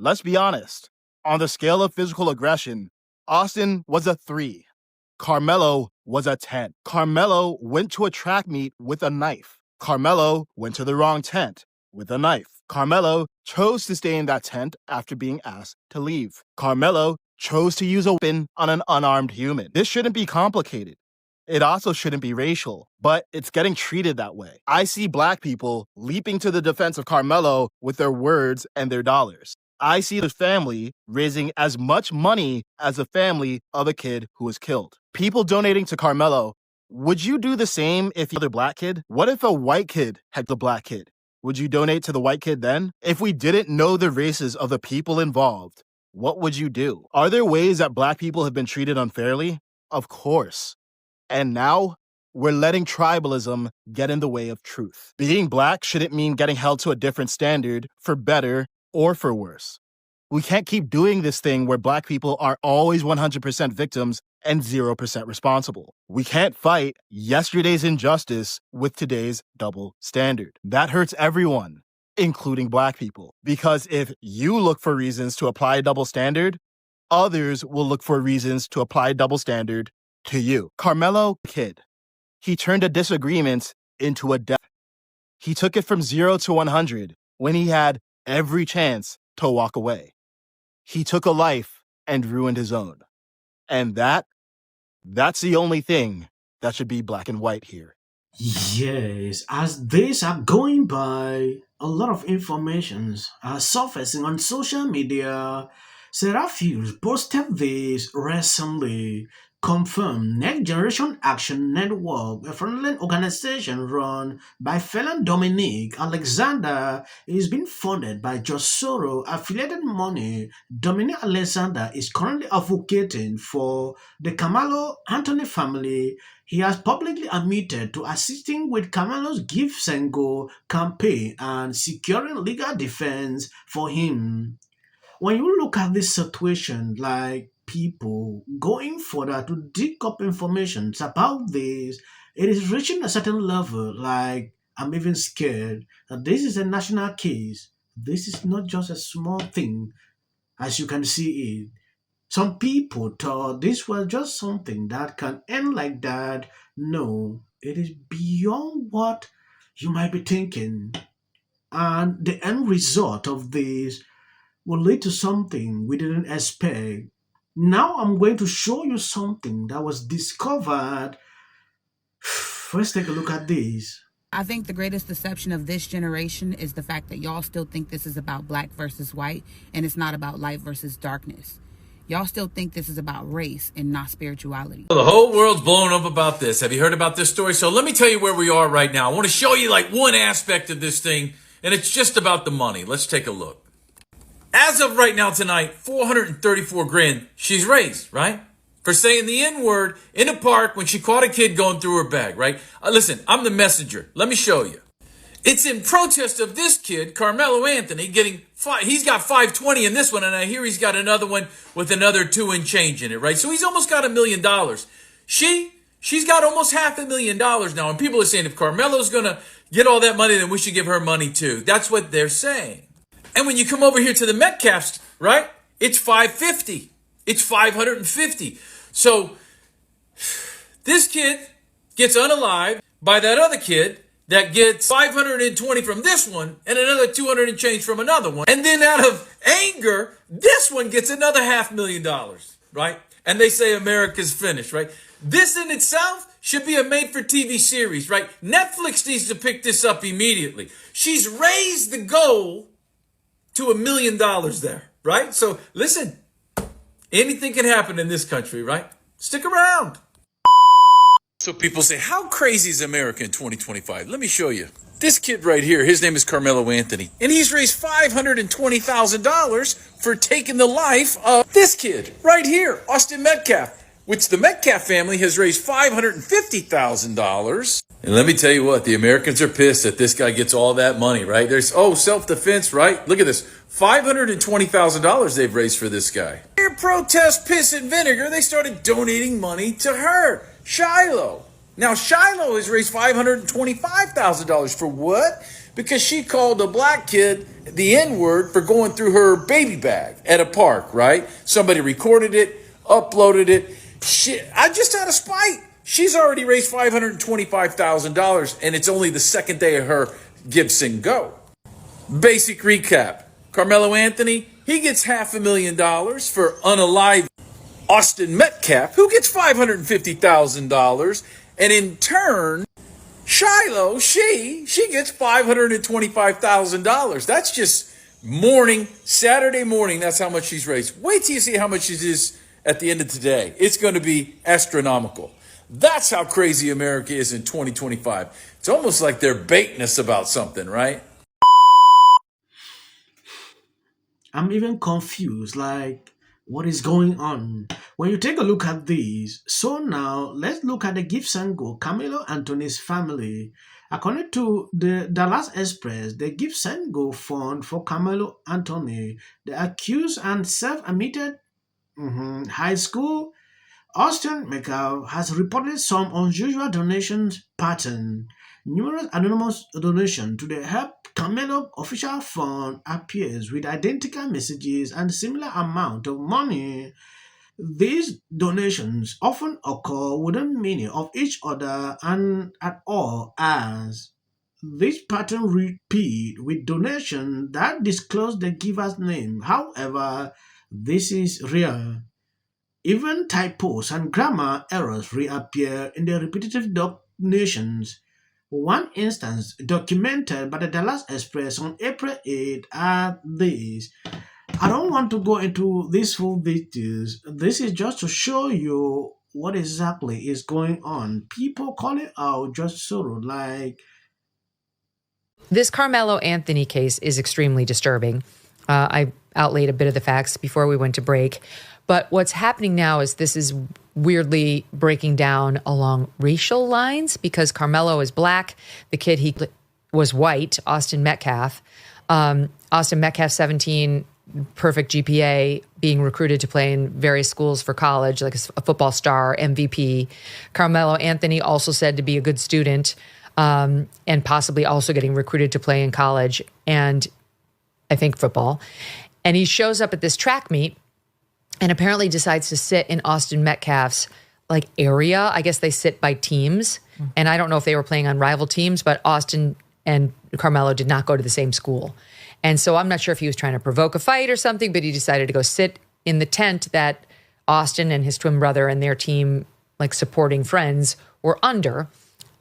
Let's be honest. On the scale of physical aggression, Austin was a 3. Karmelo was a 10. Karmelo went to a track meet with a knife. Karmelo went to the wrong tent with a knife. Karmelo chose to stay in that tent after being asked to leave. Karmelo chose to use a weapon on an unarmed human. This shouldn't be complicated. It also shouldn't be racial, but it's getting treated that way. I see black people leaping to the defense of Karmelo with their words and their dollars. I see the family raising as much money as the family of a kid who was killed. People donating to Karmelo. Would you do the same if you had a black kid? What if a white kid had the black kid? Would you donate to the white kid then? If we didn't know the races of the people involved, what would you do? Are there ways that black people have been treated unfairly? Of course. And now, we're letting tribalism get in the way of truth. Being black shouldn't mean getting held to a different standard for better or for worse. We can't keep doing this thing where black people are always 100% victims and 0% responsible. We can't fight yesterday's injustice with today's double standard. That hurts everyone, including black people. Because if you look for reasons to apply a double standard, others will look for reasons to apply a double standard to you. Karmelo, kid, he turned a disagreement into a death. He took it from 0 to 100 when he had every chance to walk away. He took a life and ruined his own. And that's the only thing that should be black and white here. Yes, as days are going by, a lot of informations are surfacing on social media. Seraphim posted this recently, confirmed Next Generation Action Network, a frontline organization run by felon Dominic Alexander, is being funded by George Soros affiliated money. Dominic Alexander is currently advocating for the Karmelo Anthony family. He has publicly admitted to assisting with Carmelo's Give and Go campaign and securing legal defense for him. When you look at this situation, like people going further to dig up information about this, it is reaching a certain level. Like, I'm even scared that this is a national case. This is not just a small thing, as you can see it. Some people thought this was just something that can end like that. No, it is beyond what you might be thinking. And the end result of this will lead to something we didn't expect. Now I'm going to show you something that was discovered. Let's take a look at this. I think the greatest deception of this generation is the fact that y'all still think this is about black versus white and it's not about light versus darkness. Y'all still think this is about race and not spirituality. The whole world's blown up about this. Have you heard about this story? So let me tell you where we are right now. I want to show you like one aspect of this thing, and it's just about the money. Let's take a look. As of right now tonight, 434 grand she's raised, right? For saying the N-word in a park when she caught a kid going through her bag, right? Listen, I'm the messenger. Let me show you. It's in protest of this kid, Karmelo Anthony, he's got 520 in this one, and I hear he's got another one with another 2 and change in it, right? So he's almost got $1 million. She's got almost $500,000 now, and people are saying if Carmelo's gonna get all that money, then we should give her money too. That's what they're saying. And when you come over here to the Metcalfs, right? It's 550. It's 550. So this kid gets unalived by that other kid that gets 520 from this one and another 200 and change from another one. And then out of anger, this one gets another $500,000, right? And they say America's finished, right? This in itself should be a made-for-TV series, right? Netflix needs to pick this up immediately. She's raised the goal to $1 million there, right? So listen, anything can happen in this country, right? Stick around. So people say, how crazy is America in 2025? Let me show you. This kid right here, his name is Karmelo Anthony, and he's raised $520,000 for taking the life of this kid right here, Austin Metcalf, which the Metcalf family has raised $550,000. And let me tell you what, the Americans are pissed that this guy gets all that money, right? There's, self-defense, right? Look at this, $520,000 they've raised for this guy. Here, protest, piss, and vinegar, they started donating money to her. Shiloh. Now, Shiloh has raised $525,000 for what? because she called a black kid the N-word for going through her baby bag at a park, right? Somebody recorded it, uploaded it. I just out of spite. She's already raised $525,000, and it's only the second day of her Gibson Go. Basic recap. Karmelo Anthony, he gets $500,000 for unalive Austin Metcalf, who gets $550,000. And in turn, Shiloh, she gets $525,000. That's just Saturday morning, that's how much she's raised. Wait till you see how much it is at the end of today. It's going to be astronomical. That's how crazy America is in 2025. It's almost like they're baiting us about something, right? I'm even confused, like, what is going on? When you take a look at these, so now let's look at the gifts and go. Karmelo Anthony's family. According to the Dallas Express, the gifts and go fund for Karmelo Anthony, the accused and self-admitted high school Austin Metcalf has reported some unusual donations pattern. Numerous anonymous donations to the Help Carmelo official fund appears with identical messages and similar amount of money. These donations often occur within meaning of each other and at all as this pattern repeat with donations that disclose the giver's name. However, this is rare. Even typos and grammar errors reappear in the repetitive donations. One instance documented by the Dallas Express on April 8 at this. I don't want to go into these full details. This is just to show you what exactly is going on. People calling out just sort of like This Carmelo Anthony case is extremely disturbing. I outlaid a bit of the facts before we went to break. But what's happening now is this is weirdly breaking down along racial lines because Carmelo is black. The kid he was white, Austin Metcalf. Austin Metcalf, 17, perfect GPA, being recruited to play in various schools for college, like a football star, MVP. Carmelo Anthony also said to be a good student and possibly also getting recruited to play in college and I think football. And he shows up at this track meet and apparently decides to sit in Austin Metcalf's like area. I guess they sit by teams. And I don't know if they were playing on rival teams, but Austin and Carmelo did not go to the same school. And so I'm not sure if he was trying to provoke a fight or something, but he decided to go sit in the tent that Austin and his twin brother and their team, like supporting friends, were under.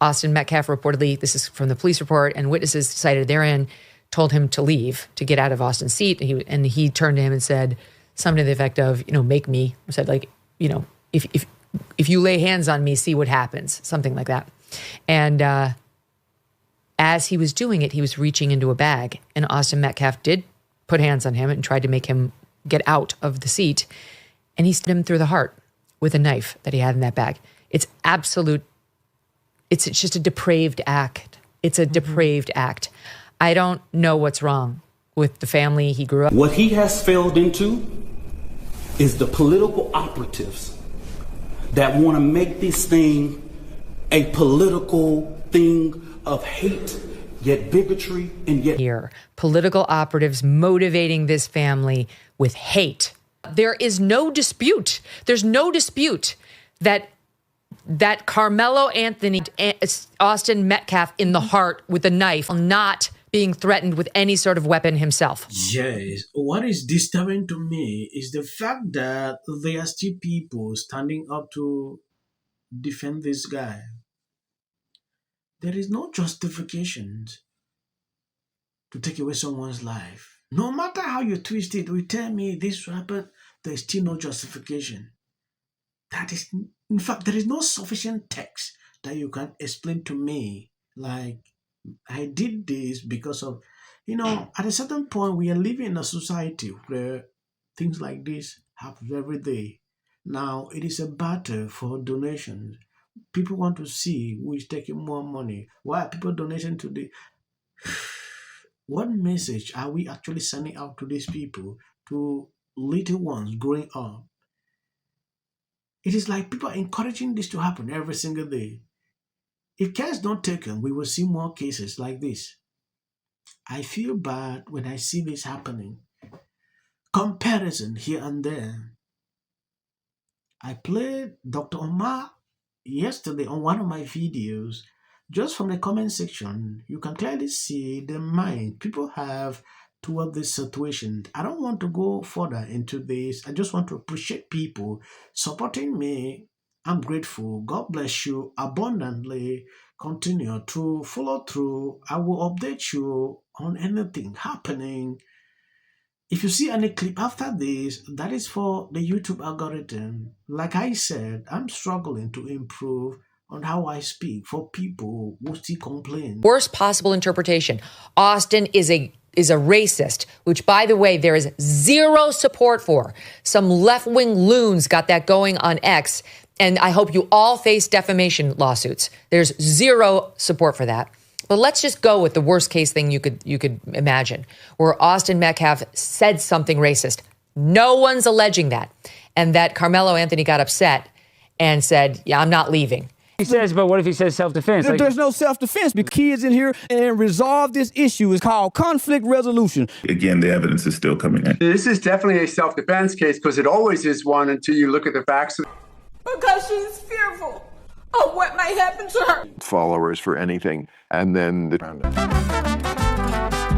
Austin Metcalf reportedly, this is from the police report, and witnesses cited therein, told him to leave, to get out of Austin's seat. And he turned to him and said, something to the effect of, make me, or said like, if you lay hands on me, see what happens, something like that. And as he was doing it, he was reaching into a bag, and Austin Metcalf did put hands on him and tried to make him get out of the seat, and he stabbed him through the heart with a knife that he had in that bag. It's just a depraved act. It's a depraved act. I don't know what's wrong with the family he grew up. What he has failed into is the political operatives that want to make this thing a political thing of hate, yet bigotry, and yet here. Political operatives motivating this family with hate. There is no dispute. There's no dispute that Carmelo Anthony, Austin Metcalf in the heart with a knife, not being threatened with any sort of weapon himself. Yes, what is disturbing to me is the fact that there are still people standing up to defend this guy. There is no justification to take away someone's life. No matter how you twist it, we tell me this happened, there's still no justification. That is, in fact, there is no sufficient text that you can explain to me, like, I did this because of, at a certain point, we are living in a society where things like this happen every day. Now, it is a battle for donations. People want to see who is taking more money. Why are people donating to the... What message are we actually sending out to these people, to little ones growing up? It is like people are encouraging this to happen every single day. If care is not taken, we will see more cases like this. I feel bad when I see this happening. Comparison here and there. I played Dr. Omar yesterday on one of my videos. Just from the comment section, you can clearly see the mind people have toward this situation. I don't want to go further into this. I just want to appreciate people supporting me. I'm grateful. God bless you abundantly. Continue to follow through. I will update you on anything happening. If you see any clip after this, that is for the YouTube algorithm. Like I said, I'm struggling to improve on how I speak for people who still complain. Worst possible interpretation. Austin is a racist, which, by the way, there is zero support for. Some left-wing loons got that going on X, and I hope you all face defamation lawsuits. There's zero support for that. But let's just go with the worst case thing you could imagine, where Austin Metcalf said something racist. No one's alleging that. And that Karmelo Anthony got upset and said, yeah, I'm not leaving. He says, but what if he says self-defense? There's no self-defense because kids in here and resolve this issue is called conflict resolution. Again, the evidence is still coming in. This is definitely a self-defense case because it always is one until you look at the facts. Because she's fearful of what might happen to her. Followers for anything, and then the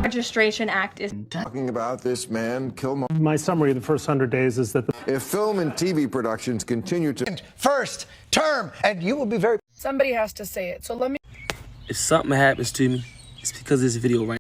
Registration Act is talking about this man, My summary of the first 100 days is that if film and TV productions continue to first term, and you will be very. Somebody has to say it. So let me. If something happens to me, it's because of this video right